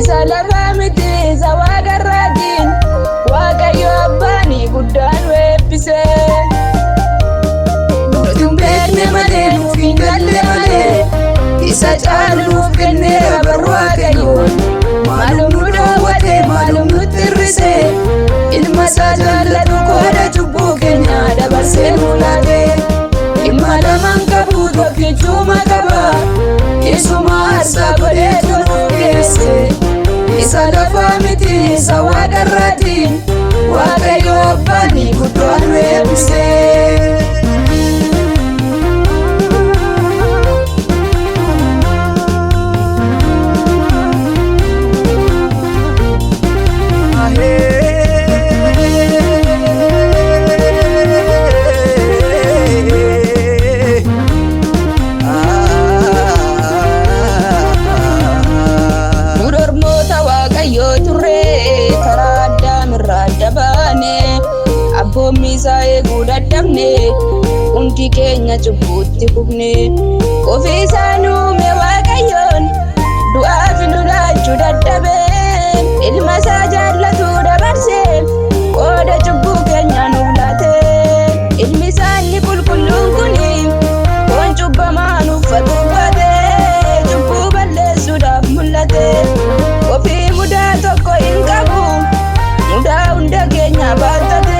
isa lafa miti isa waaqarraatiin waaqayyo abbaani guddaan weebbise. Nutuun beekne malee nuuf hin galle malee isa caaluuf kenneera barru waaqayyoon. Maalum nu dhoowwate maalum nutti hir'ise ilma isaa jaallatu qooda cubbuu keenya dabarsee nu laate. Ilma lamaan qabu tokkichuma qaba isuma aarsaa godheetu nuuf geesse. Isa lafa miti isa waaqarraatiin waaqayyo abbaani guddaan weebbise. Abboommi isaa eeguu dadhabne hundi keenya cubbuutti kufne. Ofii isaa uume waaqayyoon du'aaf nu laachuu dadhabe. Ilma isaa jaallatu dabarsee qooda cubbuu keenya nuuf laate. Ilmi isaa inni qulqulluun kuni foon cubbamaa nuuf uffate cubbuu balleessuudhaaf mul'ate. Ofii mudaa tokko hin qabu mudaa hunda keenya baattate.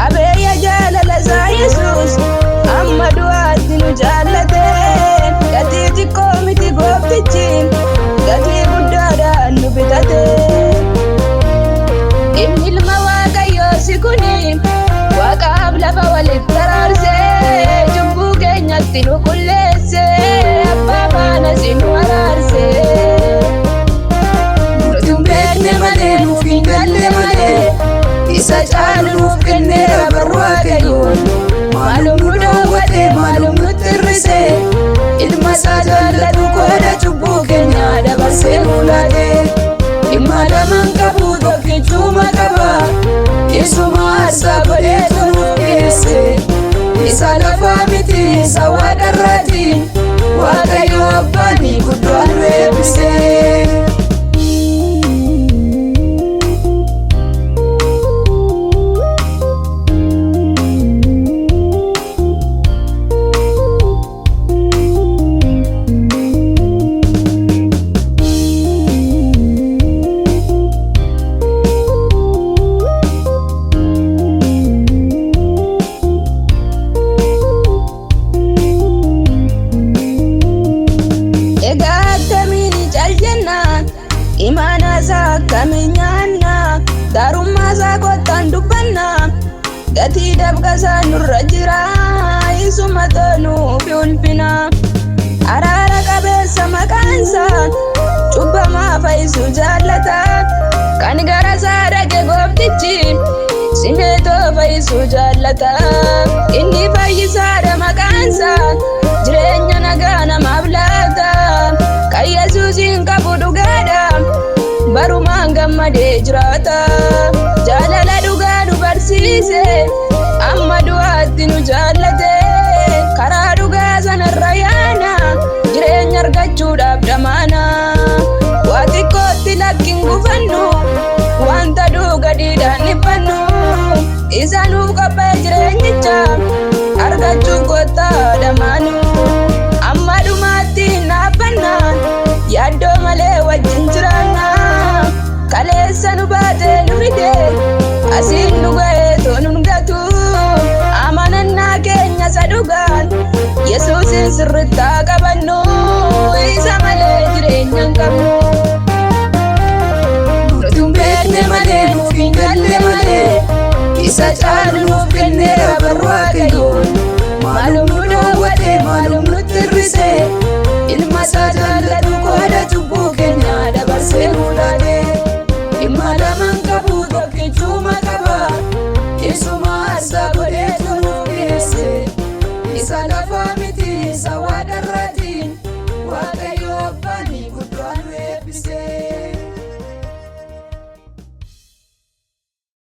Abeeyya jaalala isaa Yesuus amma du'aatti nu jaallate. Gatii xiqqoo miti gooftichi gatii guddaadhaan nu bitate. Inni ilma waaqayyoo si kuni waaqaaf lafa walitti araarsee cubbuu keenyatti nu qulleesse abbaa faana si nu araarse. Nutuun beekne malee nuuf hin galle malee isa caaluuf kenneera barru waaqayyoon. Maalum nu dhoowwate maalum nutti hir'ise ilma isaa jaallatu qooda cubbuu keenya dabarsee nu laate. Ilma lamaan qabu tokkichuma qaba isuma aarsaa godheetu nuuf geesse. Isa lafa miti isa waaqarraatiin waaqayyo abbaani guddaan weebbise. Imaana isaa akkamiin nyaanna gaarummaa isaa kottaan dubbanna. Gatii dhabqa isaa nurra jira isuma toonuufi ulfina. Araara qabeessa maqaan isaa cubbamaa fayyisuu jaallata. Kan gara isaa dhaqe gooftichi simeetoo fayyisuu jaallata. Inni fayyisaadha maqaan isaa jireenya nagaa namaaf laata. Kan Yesuusin qabu dhugaadha barumaan gammadee jiraata. Jaalala dhugaa nu barsiise amma du'aatti nu jaallate. Karaa dhugaa sanarra yaana jireenya argachuudhaaf dhamaana. Waa xiqqootti lakkin gufannu wanta gadiidhaan dhiphannu. Isa nuuf qophee jireenyicha argachuuf kottaa dhamaanu. Amma dhumaatti hin dhaabbanna yaaddoo malee wajjin jiraanna. Kaleessa nu baatee nu fide asiin nu ga'ee toon gatu. Amanannaa keenya isa dhugaan Yesuusin sirriitti haa qabannu. Isa malee jireenya hin qabnu. Nutuun beekne malee nuuf hin galle malee isa caaluuf kenneera barru waaqayyoon. Maalum nu dhoowwate maalum nutti hir'ise ilma isaa jaallatu qooda cubbuu keenya dabarsee nu laate. Ilma lamaan qabu tokkichuma qaba isuma aarsaa godhe.